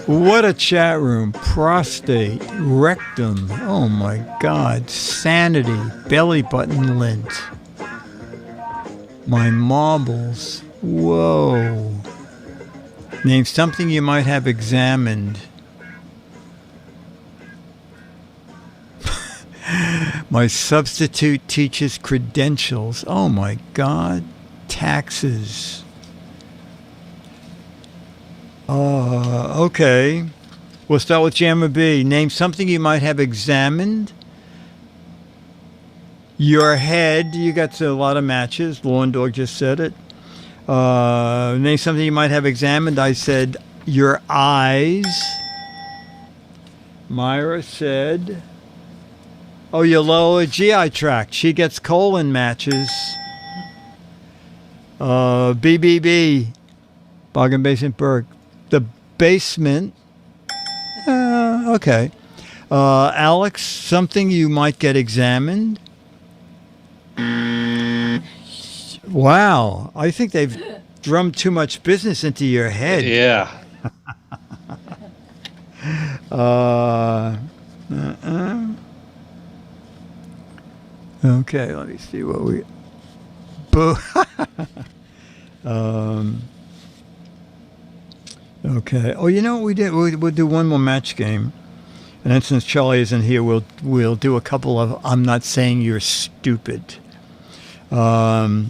What a chat room. Prostate, rectum, oh my God, sanity, belly button lint, my marbles, whoa. Name something you might have examined. My substitute teacher's credentials. Oh my God. Taxes. Okay. We'll start with Jammer B. Name something you might have examined. Your head, you got a lot of matches. Lawn Dog just said it. Name something you might have examined. I said your eyes. Myra said, oh, your lower GI tract. She gets colon matches. BBB. Bargain Basement Burke. The basement. Okay. Alex, something you might get examined. Wow. I think they've drummed too much business into your head. Yeah. Okay, let me see what we... Boo. Okay. Oh, you know what we did? We'll do one more match game. And then since Charlie isn't here, we'll do a couple of I'm not saying you're stupid. The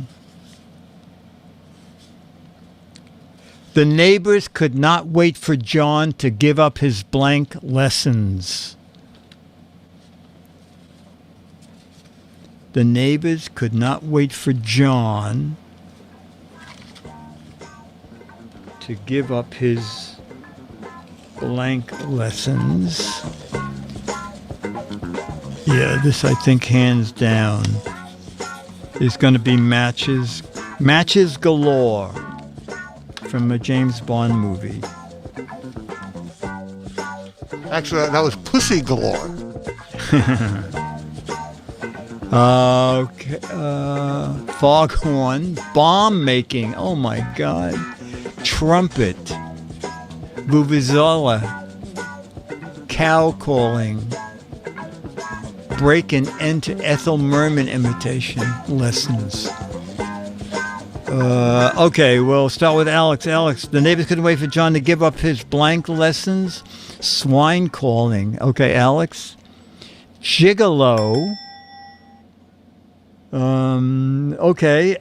neighbors could not wait for John to give up his blank lessons. The neighbors could not wait for John to give up his blank lessons. Yeah, this I think hands down is going to be matches galore from a James Bond movie. Actually, that was Pussy Galore. Okay, foghorn, bomb making. Oh my God, trumpet, vuvuzela, cow calling, break and enter Ethel Merman imitation lessons. Okay, we'll start with Alex. Alex, the neighbors couldn't wait for John to give up his blank lessons. Swine calling. Okay, Alex. Gigolo. Okay,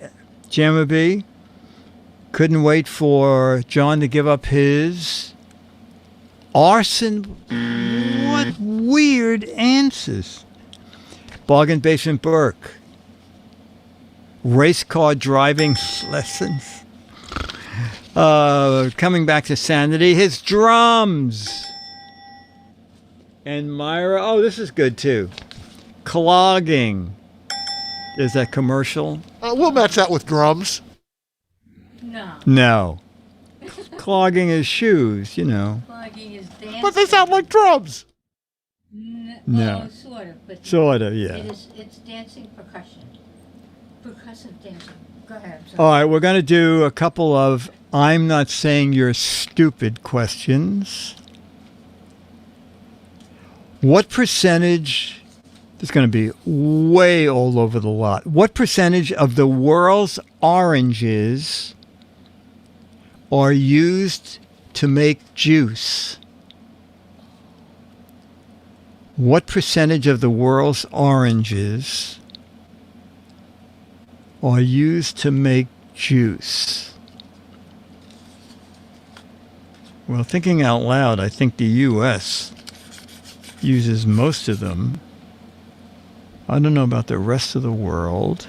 Jammer B. Couldn't wait for John to give up his arson. What weird answers. Bargain Basement Burke. Race car driving lessons. Coming back to sanity, his drums. And Myra, oh, this is good too. Clogging. Is that commercial? We'll match that with drums. No. Clogging his shoes, you know. Clogging is dancing. But they sound like drums. No. Oh, sort of. But Sort of, yeah. It's dancing percussion. Percussive dancing. Go ahead. I'm sorry. All right, we're going to do a couple of I'm not saying you're stupid questions. What percentage, it's going to be way all over the lot. What percentage of the world's oranges are used to make juice? What percentage of the world's oranges are used to make juice? Well, thinking out loud, I think the U.S. uses most of them. I don't know about the rest of the world.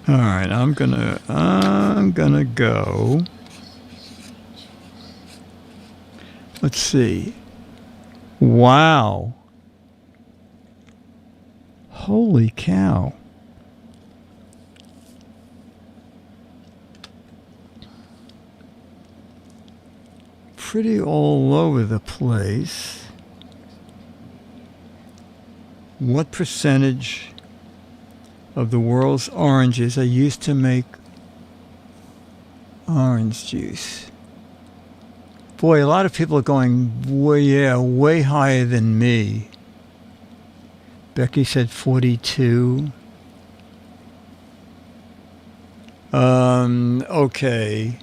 All right, I'm gonna go. Let's see. Wow. Holy cow. Pretty all over the place. What percentage of the world's oranges are used to make orange juice? Boy, a lot of people are going way higher than me. Becky said 42. Okay.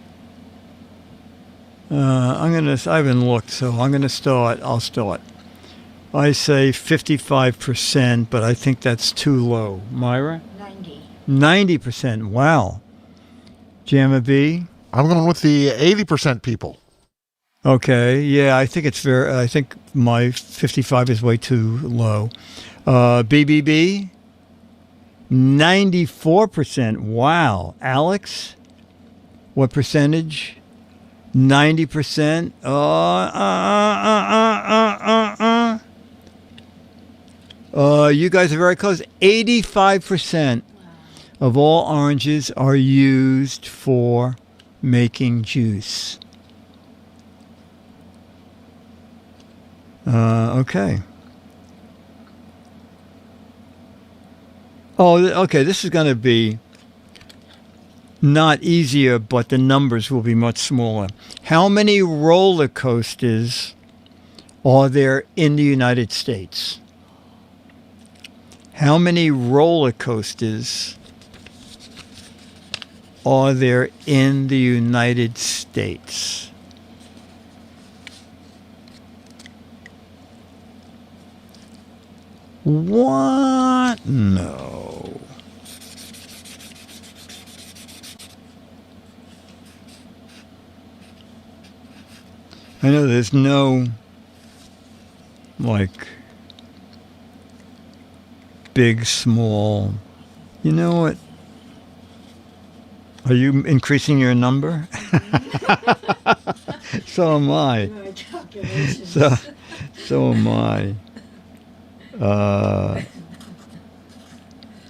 I haven't looked, so I'm gonna start. I'll start. I say 55%, but I think that's too low. Myra? 90%. Wow. Jamma B? I'm going with the 80% people. Okay. Yeah, I think it's I think my 55 is way too low. BBB, 94%. Wow. Alex, what percentage? 90%. You guys are very close. 85% of all oranges are used for making juice. Okay. Oh, okay. This is going to be not easier, but the numbers will be much smaller. How many roller coasters are there in the United States? How many roller coasters are there in the United States? What? No. I know there's no, like, big, small. You know what? Are you increasing your number? So am I. So am I. All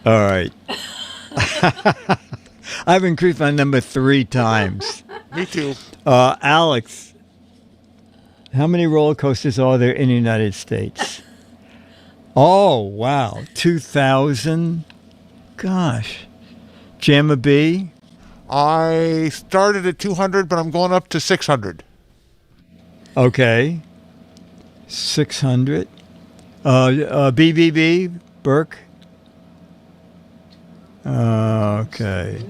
right. I've increased my number 3 times. Me too. Alex, how many roller coasters are there in the United States? Oh, wow. 2,000? Gosh. Jamma B? I started at 200, but I'm going up to 600. Okay. 600. BBB? Burke? Okay.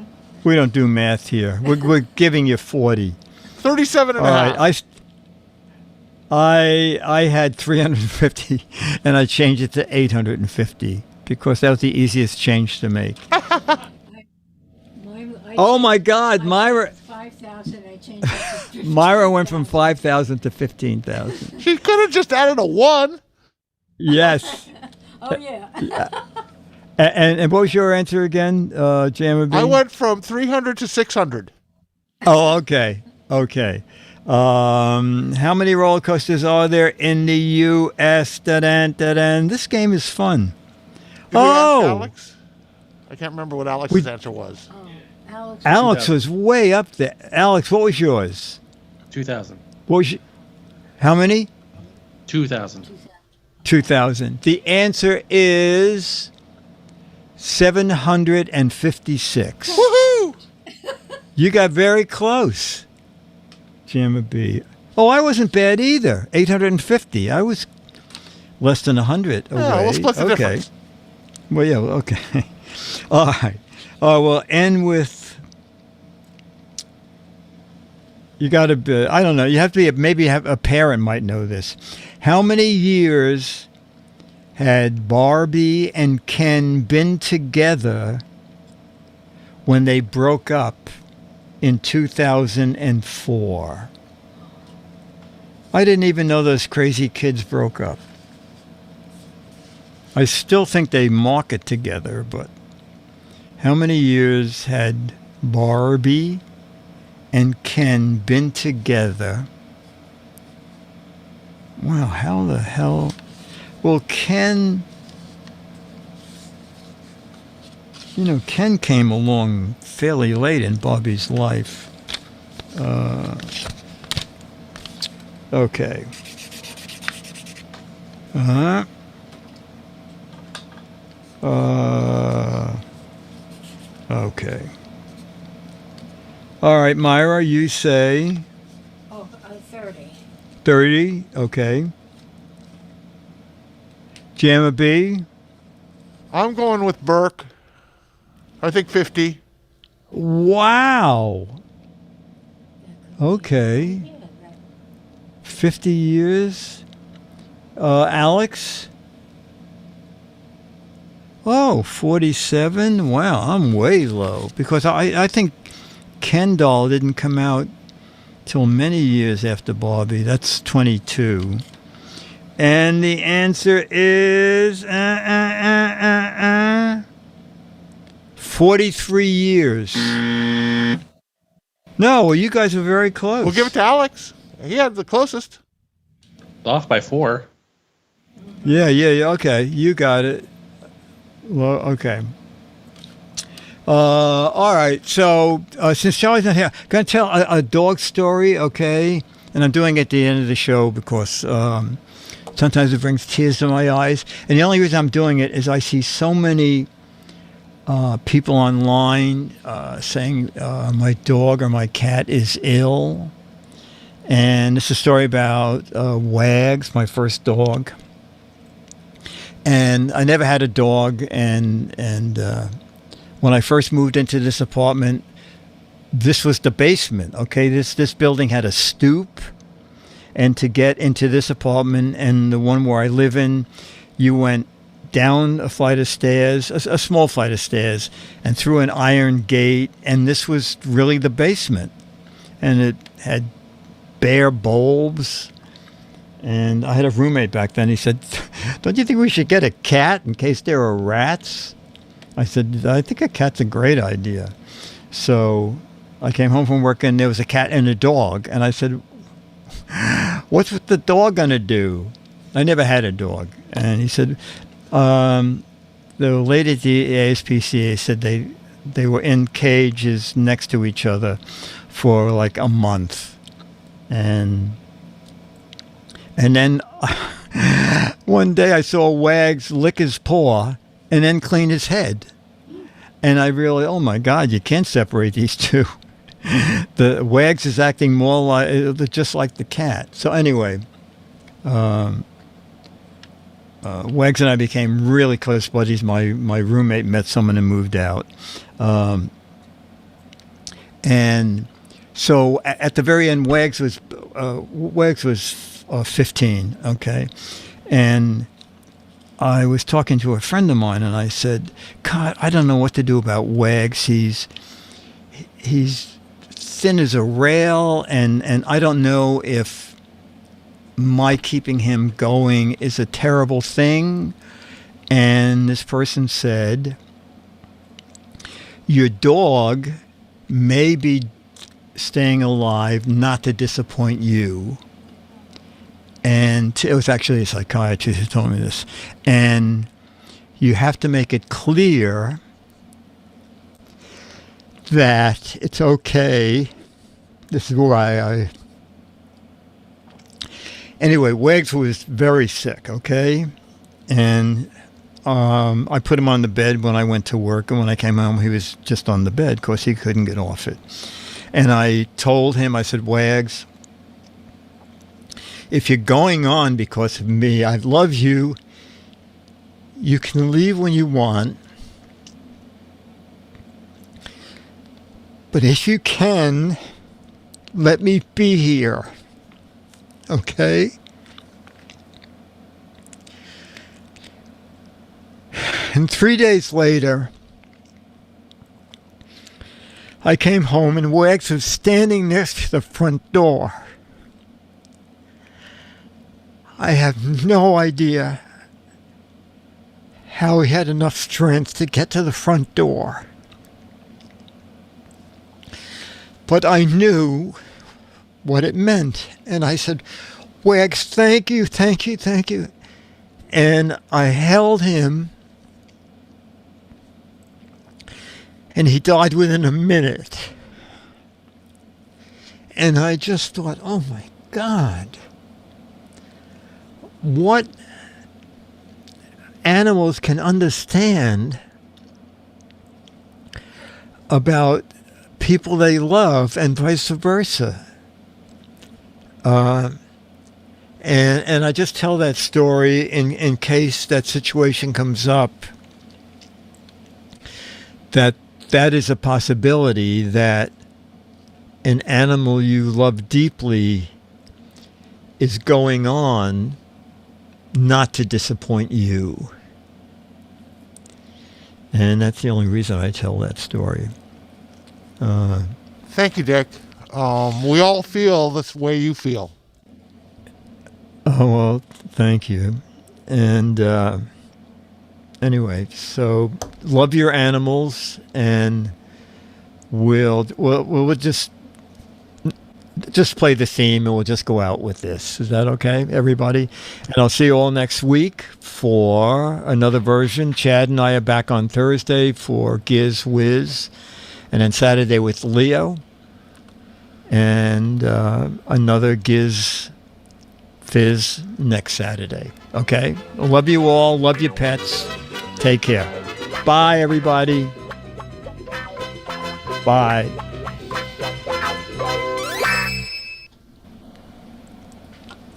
We don't do math here. We're giving you 40. 37 and a half. All right. I had 350, and I changed it to 850 because that was the easiest change to make. Oh my God, Myra! 5,000. I changed it to 15,000. Myra went from 5,000 to 15,000. She could have just added a 1. Yes. Oh yeah. And what was your answer again, Jamma B? I went from 300 to 600. Oh, okay. Okay. How many roller coasters are there in the U.S.? This game is fun. Did we ask Alex? I can't remember what Alex's answer was. Alex was way up there. Alex, what was yours? 2,000. What was how many? 2,000. 2,000. The answer is 756. Woohoo! You got very close. Jamma B. Oh, I wasn't bad either. 850. I was less than 100 away. Yeah, we'll split the difference. Well, yeah, okay. All right. We'll end with, you got to be, I don't know, you have to be, maybe have a parent might know this. How many years had Barbie and Ken been together when they broke up in 2004? I didn't even know those crazy kids broke up. I still think they market together, but how many years had Barbie and Ken been together? Wow, how the hell? Well, Ken, Ken came along fairly late in Barbie's life. Okay. Okay. All right, Myra, you say? 30. 30, okay. Jamma B? I'm going with Burke. I think 50. Wow. Okay. 50 years. Alex? Oh, 47? Wow, I'm way low. Because I think Ken doll didn't come out till many years after Barbie. That's 22. And the answer is 43 years. No, well, you guys are very close. We'll give it to Alex. He had the closest. Off by 4. Yeah. Okay, you got it. Well, okay. All right. So since Charlie's not here, I'm going to tell a dog story, okay? And I'm doing it at the end of the show because sometimes it brings tears to my eyes. And the only reason I'm doing it is I see so many people online saying my dog or my cat is ill. And it's a story about Wags, my first dog. And I never had a dog. And when I first moved into this apartment, this was the basement, okay? This building had a stoop. And to get into this apartment and the one where I live in, you went down a flight of stairs, a small flight of stairs, and through an iron gate. And this was really the basement. And it had bare bulbs. And I had a roommate back then. He said, "Don't you think we should get a cat in case there are rats?" I said, "I think a cat's a great idea." So I came home from work and there was a cat and a dog. And I said, "What's with the dog going to do?" I never had a dog. And he said, the lady at the ASPCA said they were in cages next to each other for like a month. And then one day I saw Wags lick his paw and then clean his head. And I really, oh my God, you can't separate these two. The Wags is acting more like, just like the cat. So anyway, Wags and I became really close buddies. My roommate met someone and moved out. And so at the very end, Wags was 15, okay? And I was talking to a friend of mine, and I said, "God, I don't know what to do about Wags. He's thin as a rail, and I don't know if my keeping him going is a terrible thing." And this person said, "Your dog may be staying alive not to disappoint you." And it was actually a psychiatrist who told me this. And you have to make it clear that it's okay. This is why Anyway, Wags was very sick, okay? And I put him on the bed when I went to work. And when I came home, he was just on the bed because he couldn't get off it. And I told him, I said, "Wags, if you're going on because of me, I love you. You can leave when you want. But if you can, let me be here. Okay?" And 3 days later, I came home and Wags was standing next to the front door. I have no idea how he had enough strength to get to the front door. But I knew what it meant. And I said, "Wags, thank you, thank you, thank you." And I held him. And he died within a minute. And I just thought, oh my God. What animals can understand about people they love and vice versa. And I just tell that story in case that situation comes up, that is a possibility, that an animal you love deeply is going on not to disappoint you. And that's the only reason I tell that story. Thank you, Dick. We all feel this way you feel. Oh, well, thank you. And anyway, so love your animals, and we'll just play the theme, and we'll just go out with this. Is that okay, everybody? And I'll see you all next week for another version. Chad and I are back on Thursday for Giz Wiz, and then Saturday with Leo, and another Giz Fiz next Saturday. Okay? Love you all. Love your pets. Take care. Bye, everybody. Bye.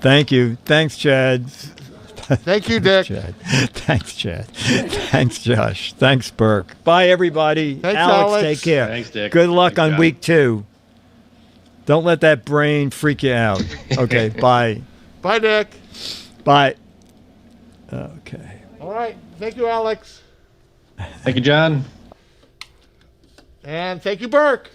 Thank you. Thanks, Chad. Thank you, Dick. Chad. Thanks, Chad. Thanks, Josh. Thanks, Burke. Bye, everybody. Thanks, Alex, take care. Thanks, Dick. Good luck Thanks, on John. week 2. Don't let that brain freak you out. Okay, bye. Bye, Dick. Bye. Okay. All right. Thank you, Alex. Thank you, John. And thank you, Burke.